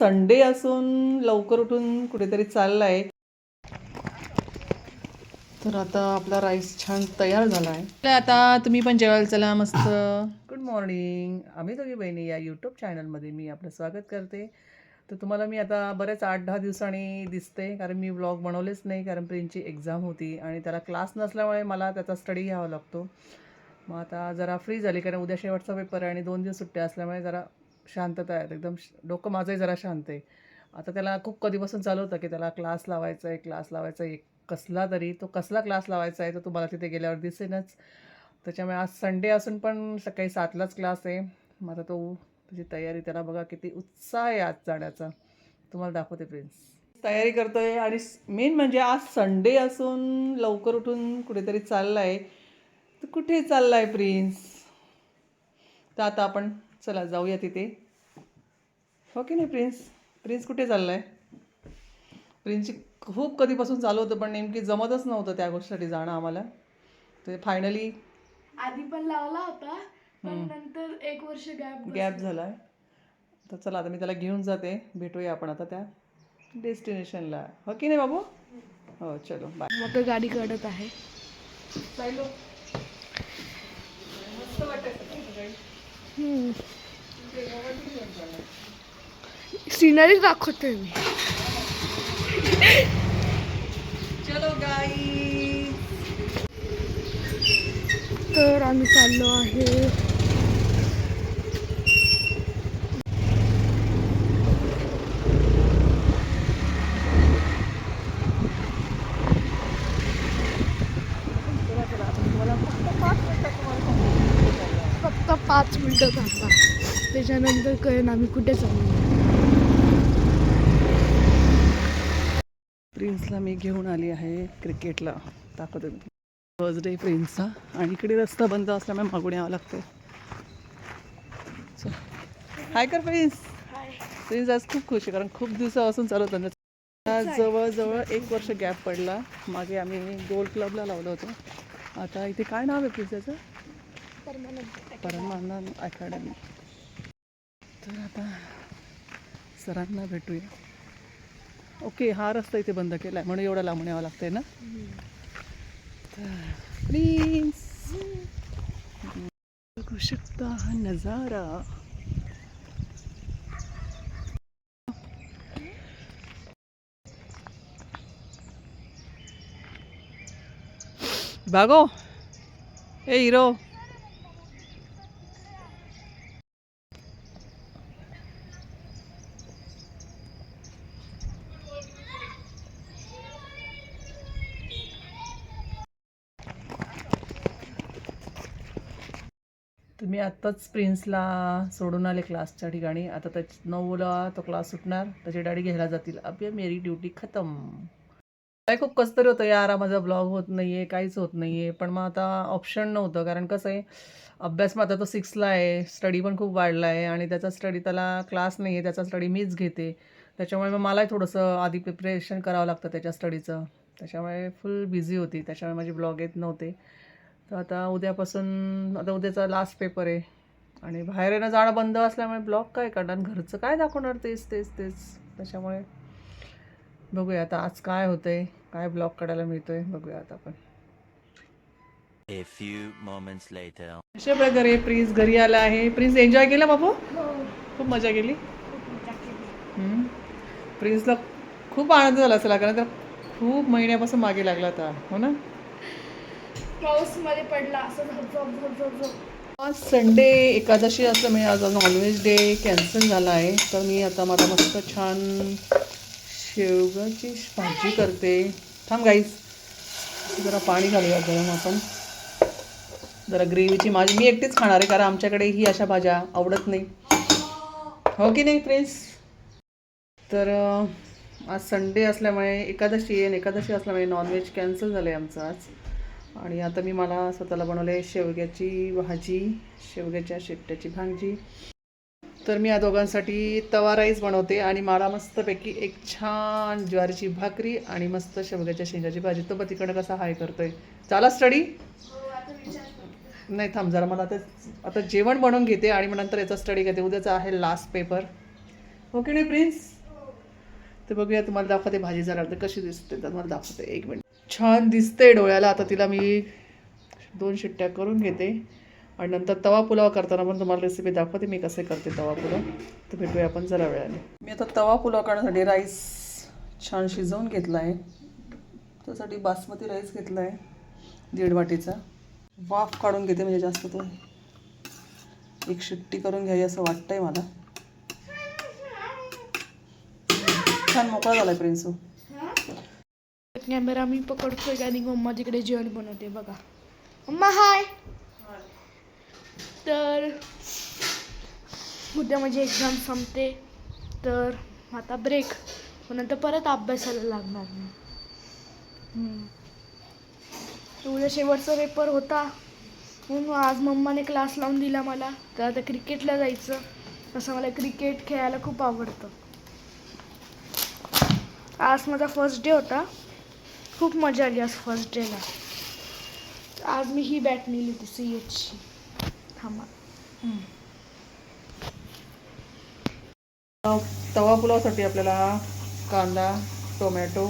Sunday असून लवकर उठून कुठेतरी चाललाय. तर आता आपला राईस छान तयार झाला आहे. आता तुम्ही पण जेवायला चला मस्त. Good morning. आम्ही दोघी बहिणी या यूट्यूब चॅनलमध्ये मी आपलं स्वागत करते. तर तुम्हाला मी आता बरेच 8-10 दिवसांनी दिसते, कारण मी व्लॉग बनवलेच नाही, कारण प्रिन्सची एक्झाम होती आणि त्याला क्लास नसल्यामुळे मला त्याचा स्टडी घ्यावा लागतो. मग आता जरा फ्री झाली, कारण उद्या शेवटचा पेपर आहे आणि 2 दिवस सुट्ट्या असल्यामुळे जरा शांतता आहे. एकदम डोकं माझंही जरा शांत आहे. आता त्याला खूप कधीपासून चालू होतं की त्याला क्लास लावायचा आहे. कसला तरी तो कसला क्लास लावायचा आहे तर तुम्हाला तिथे गेल्यावर दिसेनच. त्याच्यामुळे आज संडे असून पण सकाळी 7लाच क्लास आहे. मग आता त्याची तयारी, त्याला बघा किती उत्साह आहे आज जाण्याचा. तुम्हाला दाखवते प्रिन्स. तयारी करतोय आणि मेन म्हणजे आज संडे असून लवकर उठून कुठेतरी चाललाय. तर कुठे चाललाय प्रिन्स? तर आता आपण चला जाऊया तिथे. हो की नाही प्रिन्स? प्रिन्स कुठे चाललाय? प्रिन्सची खूप कधीपासून चालू होतं, पण नेमकी जमतच नव्हतं त्या गोष्टीसाठी जाणं आम्हाला. ते फायनली आधी पण लावला होता, पण नंतर 1 वर्ष गॅप झाला आहे. तर चला आता मी त्याला घेऊन जाते. भेटूया आपण आता त्या डेस्टिनेशनला. हो की नाही बाबू? हो चलो बाय. मग गाडी कडत आहे. मस्त वाटतं. सिनरी दाखवते मी. चलो गाई. तर आम्ही चाललो आहे. फक्त 5 मिनिटं थांबा, त्याच्यानंतर कळेन आम्ही कुठे चाललो. प्रिन्सला मी घेऊन आली आहे क्रिकेटला. दाखवते मी. First day प्रिन्सचा. आणि इकडे रस्ता बंद असल्यामुळे मागून यावं लागतं. हाय कर प्रिन्स. प्रिन्स आज खूप खुश आहे, कारण खूप दिवसापासून चालू होतं. जवळजवळ 1 वर्ष गॅप पडला. मागे आम्ही गोल्फ क्लबला लावलं होतं. आता इथे काय नाव आहे प्रिन्सचं? परमानंद अकॅडमी. तर आता सरांना भेटूया. ओके, हा रस्ता इथे बंद केला आहे म्हणून एवढं लांबून यावं लागतंय ना. प्लीज बघू शकता हा नजारा. भागो ए हिरो. तुम्ही आत्ताच प्रिन्सला सोडून आले क्लासच्या ठिकाणी. आता 9ला तो क्लास सुटणार, त्याचे डॅडी घ्यायला जातील. अबे मेरी ड्युटी खतम. काय खूप कसं तरी होतं यार, माझा ब्लॉग होत नाही आहे, काहीच होत नाही आहे. पण मग आता ऑप्शन नव्हतं, कारण कसं आहे, अभ्यास मग आता तो 6ला आहे, स्टडी पण खूप वाढला आहे आणि त्याला क्लास नाही आहे, त्याचा स्टडी मीच घेते. त्याच्यामुळे मग मलाही थोडंसं आधी प्रिपरेशन करावं लागतं त्याच्या स्टडीचं. त्याच्यामुळे फुल बिझी होती, त्याच्यामुळे माझे ब्लॉग येत नव्हते. तर आता उद्याचा लास्ट पेपर आहे आणि बाहेर येणं जाणं बंद असल्यामुळे ब्लॉग काय करणार, घरचं काय दाखवणार, तेच तेच तेच. त्याच्यामुळे बघूया आता आज काय होतंय, काय ब्लॉग काढायला मिळतोय, बघूया आता आपण. A few moments later. अशा प्रकारे प्रिन्स घरी आला आहे. प्रिन्स एन्जॉय केला बाबू? खूप मजा केली. प्रिन्सला खूप आनंद झाला असेल, कारण तर खूप महिन्यापासून मागे लागला होता, हो ना. पाऊस मध्ये पडला असं. आज संडे एकादशी असल्यामुळे आज नॉनव्हेज डे कॅन्सल झाला आहे. तर मी आता मला मस्त छान शेवगाची भाजी करते. थांब गाईस, जरा पाणी घालूया गरम आपण. जरा ग्रेव्हीची माझी मी एकटीच खाणार आहे, कारण आमच्याकडे ही अशा भाज्या आवडत नाही, हो की नाही फ्रेंड्स. तर आज संडे असल्यामुळे एकादशी असल्यामुळे नॉनव्हेज कॅन्सल झालं आहे आमचं आज. आणि आता मला स्वतःला बनवले शेवग्याची भाजी, शेवग्याच्या शेपट्याची भाजी. तर मी या दोघांसाठी तवा राईस बनवते आणि मला मस्तपैकी एक छान ज्वारीची भाकरी आणि मस्त शेवग्याच्या शेंगाची भाजी. तो बघ तिकडं कसा हाय करतोय. चाला स्टडी नाही, थांब जरा, मला आता जेवण बनवून घेते आणि मग नंतर याचा स्टडी घेते. उद्याचा आहे लास्ट पेपर. हो की नाही प्रिन्स? ते बघूया, तुम्हाला दाखवते भाजी जरा तर कशी दिसते, तर तुम्हाला दाखवते. एक मिनिट. छान दिसते डोळ्याला. आता तिला मी 2 शिट्ट्या करून घेते आणि नंतर तवा पुलाव करताना पण तुम्हाला रेसिपी दाखवते मी कसे करते तवा पुलाव. तर भेटूया आपण जरा वेळाने. मी आता तवा पुलाव करण्यासाठी राईस छान शिजवून घेतला आहे. त्यासाठी बासमती राईस घेतला आहे 1.5 वाटीचा. वाफ काढून घेते म्हणजे जास्त तो एक शिट्टी करून घ्यावी असं वाटतंय मला. छान मोकळा झालाय प्रिन्सू. कॅमेरा मी पकडतोय आणि मम्मा तिकडे जेवण बनवते बघा. मम्मा हाय. तर उद्या माझी एक्झाम संपते, तर आता ब्रेक, नंतर परत अभ्यासाला लागणार नाही. तर उद्या शेवटचा पेपर होता म्हणून आज मम्माने क्लास लावून दिला मला. तर आता क्रिकेटला जायचं. तसं मला क्रिकेट खेळायला खूप आवडतं. आज माझा फर्स्ट डे होता. खूप मजा आली आज फर्स्ट डेला. आज मी ही बॅट नेली होती CHची. थांबा. तवा पुलावसाठी आपल्याला कांदा, टोमॅटो,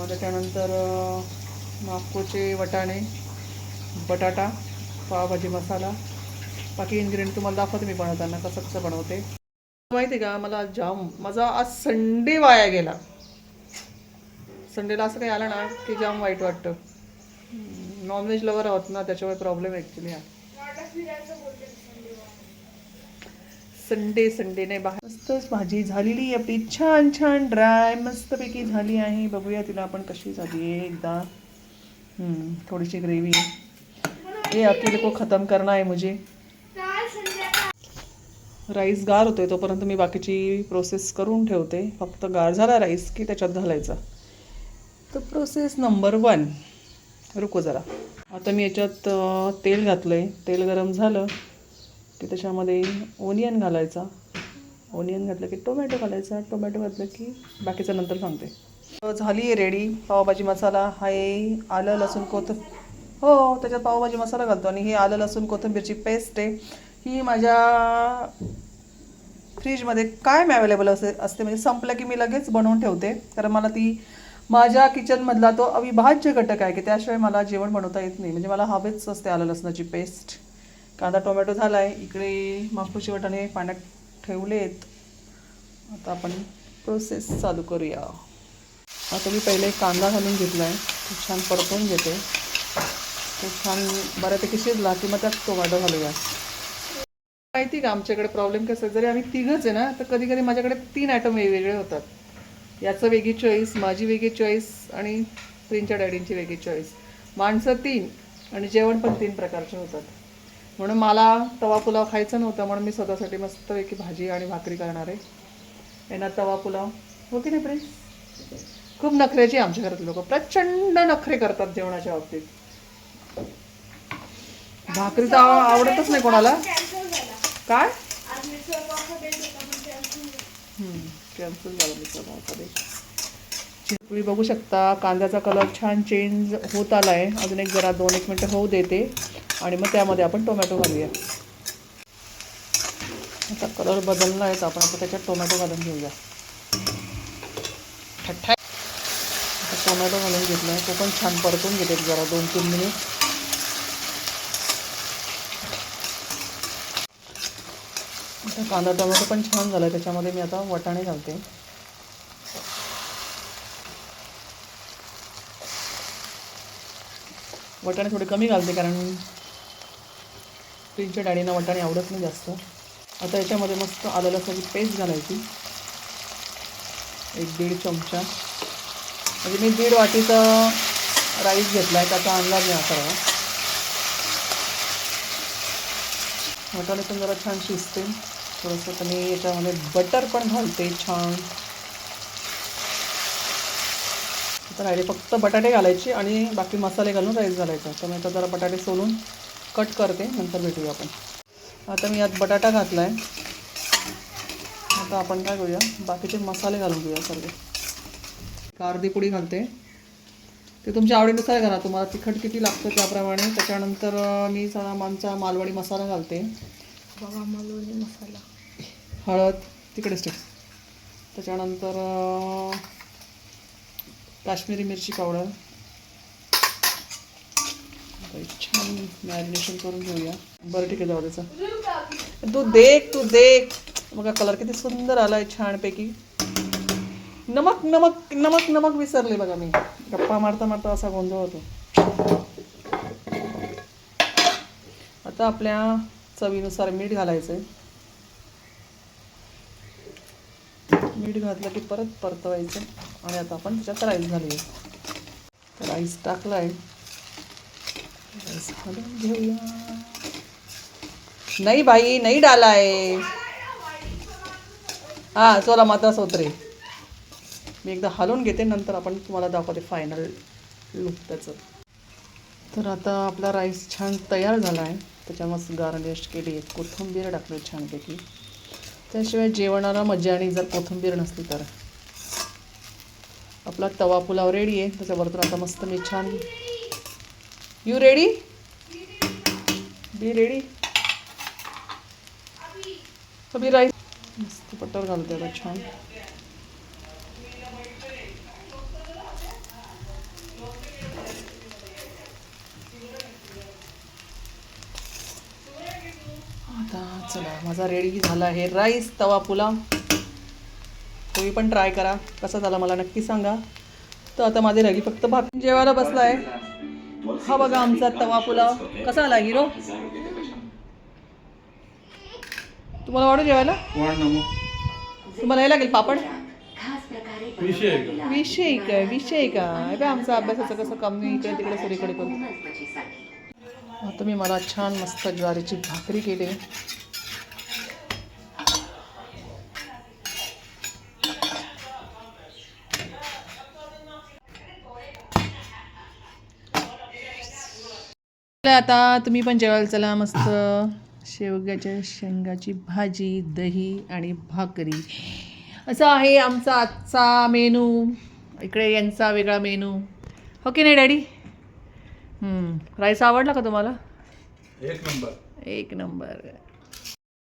त्याच्यानंतर माकोचे वाटाणे, बटाटा, पावभाजी मसाला, बाकी इन्ग्रेडियंट तुम्हाला दाखवते मी बनवताना कसं बनवते. माहिती आहे का, मला माझा आज संडे वाया गेला. संडेला असं काही आलं ना की जाम वाईट वाटतं. नॉनव्हेज लवर आहोत ना, त्याच्यामुळे प्रॉब्लेम ॲक्च्युली हा. संडे नाही बाहेर. मस्तच भाजी झालेली आहे आपली, छान छान ड्राय मस्तपैकी झाली आहे. बघूया तिला आपण कशी झाली आहे एकदा. थोडीशी ग्रेव्ही. ये अकेले को खतम करना है मुझे. राईस गार होतोय तोपर्यंत मी बाकीची प्रोसेस करून ठेवते. फक्त गार झाला राईस की त्याच्यात घालायचा. तर प्रोसेस नंबर 1. रुको जरा. आता मी याच्यात तेल घातलं आहे. तेल गरम झालं की त्याच्यामध्ये ओनियन घालायचा. ओनियन घातलं की टोमॅटो घालायचा. टोमॅटो घातलं की बाकीचं नंतर सांगते. झाली आहे रेडी. पावभाजी मसाला आहे. आलं लसूण कोथिंबीर. हो, त्याच्यात पावभाजी मसाला घालतो. आणि ही आलं लसूण कोथिंबीरची पेस्ट आहे. ही माझ्या फ्रीजमध्ये कायम अवेलेबल असते. म्हणजे संपलं की मी लगेच बनवून ठेवते. कारण मला ती माझ्या किचनमधला तो अविभाज्य घटक आहे की त्याशिवाय मला जेवण बनवता येत नाही. म्हणजे मला हवेच असते आलं लसणाची पेस्ट. कांदा टोमॅटो झाला आहे. इकडे मागपूरचे वाटाणे पाण्यात ठेवलेत. आता आपण प्रोसेस चालू करूया. आता मी पहिले कांदा घालून घेतला आहे. तो छान परतवून घेते. तो छान बऱ्यापैकी शिजला की मग त्यात टोमॅटो घालूया. माहिती का आमच्याकडे प्रॉब्लेम कसं, जरी आम्ही तिघंच आहे ना, तर कधी कधी माझ्याकडे 3 आयटम वेगवेगळे होतात. याचं वेगळी चॉईस, माझी वेगळी चॉईस आणि प्रिन्सच्या डॅडींची वेगळी चॉईस. माणसं 3 आणि जेवण पण 3 प्रकारचे होतात. म्हणून मला तवा पुलाव खायचा नव्हता. म्हणून मी स्वतःसाठी मस्तपैकी भाजी आणि भाकरी करणार आहे. यांना तवा पुलाव. हो की नाही प्रिन्स? खूप नखऱ्याची आमच्या घरातले लोक. प्रचंड नखरे करतात जेवणाच्या बाबतीत. भाकरी तर आवडतच नाही कोणाला. काय कॅन्सल झालं मिसळपावचा. तुम्ही बघू शकता कांद्याचा कलर छान चेंज होत आला आहे. अजून एक जरा 2-1 मिनटं होऊ देते आणि मग त्यामध्ये आपण टोमॅटो घालूया. आता कलर बदलला आहे तर आपण आता त्याच्यात टोमॅटो घालून घेऊया. आता टोमॅटो घालून घेतला आहे. तो पण छान परतून घेते जरा 2-3 मिनिट. आता कांदा टोमॅटो पण छान झाला आहे. त्याच्यामध्ये मी आता वाटाणे घालते. वाटाणे थोडे कमी घालते कारण प्रिन्सच्या डॅडीना वाटाणे आवडत नाही जास्त. आता याच्यामध्ये मस्त आलं लसणाची पेस्ट घालायची. 1-1.5 चमचा. म्हणजे मी 1.5 वाटीचा राईस घेतला आहे, त्याचा अंदाज नाही सर्व. वाटाणे पण जरा छान शिजते थोडंसं. तर मी याच्यामध्ये बटर पण घालते छान. आता राहिले फक्त बटाटे घालायचे आणि बाकी मसाले घालून राईस घालायचा. तर मी आता जरा बटाटे सोलून कट करते, नंतर भेटूया आपण. आता मी यात बटाटा घातला आहे. आता आपण काय करूया, बाकीचे मसाले घालून घेऊया सर्व. अर्धी पुडी घालते. ते तुमच्या आवडीनुसार घाला. तुम्हाला तिखट किती लागतं त्याप्रमाणे. त्याच्यानंतर मी आमचा मालवणी मसाला घालते. बघा मालवणी मसाला. हळद, तिकडेच ठेव. त्याच्यानंतर काश्मीरी मिरची पावडर छान मॅरिनेशन करून घेऊया. बरं ठीक आहे, जाऊ त्याचं. तू देख बघा कलर किती सुंदर आला आहे छानपैकी. नमक नमक नमक नमक विसरले बघा मी, गप्पा मारता मारता असा गोंधळ होतो. आता आपल्या चवीनुसार मीठ घालायचं आहे. मीठ घातलं की परत परतवायचं. आणि आता आपण त्याच्यात राईस घालूया. राईस टाकला आहे, राईस घालून घेऊया. नाही भाई नाही डाला आहे. हां चला माता सोत्रे. मी एकदा हलवून घेते, नंतर आपण तुम्हाला दाखवते फायनल लुक त्याचं. तर आता आपला राईस छान तयार झाला आहे. त्याच्या मस्त गार्निश केली, कोथिंबीर टाकली छानपैकी. त्याशिवाय जेवणाला मजा आणि जर कोथिंबीर नसली तर. आपला तवा पुलाव रेडी आहे. त्याच्यावरतून आता मस्त मी छान. You ready? Be ready? अभी राईस मस्त बटर घालते आता छान. आता चला माझा रेडी झाला आहे राईस तवा पुलाव. तुम्ही पण ट्राय करा, कसा झाला मला नक्की सांगा. तर आता माझे राहिली फक्त भात. जेवायला बसला आहे. हा बघा आमचा तवा पुलाव कसा आला हिरो. तुम्हाला वाटू जेवायला? तुम्हाला हे लागेल पापड. विषय का आमचा अभ्यासाचं कसं कमी इकडे तिकडे सगळीकडे करू. आता मी मला छान मस्त ज्वारीची भाकरी केली. आता तुम्ही पण जेवायला चला. मस्त शेवग्याच्या शेंगाची भाजी, दही आणि भाकरी असा आहे आमचा आजचा मेनू. इकडे यांचा वेगळा मेनू. हो की नाही डॅडी? राईस आवडला का तुम्हाला? एक नंबर.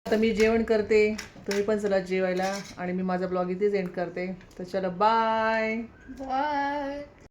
आता मी जेवण करते, तुम्ही पण चला जेवायला. आणि मी माझा ब्लॉग इथेच एंड करते. तर चला बाय.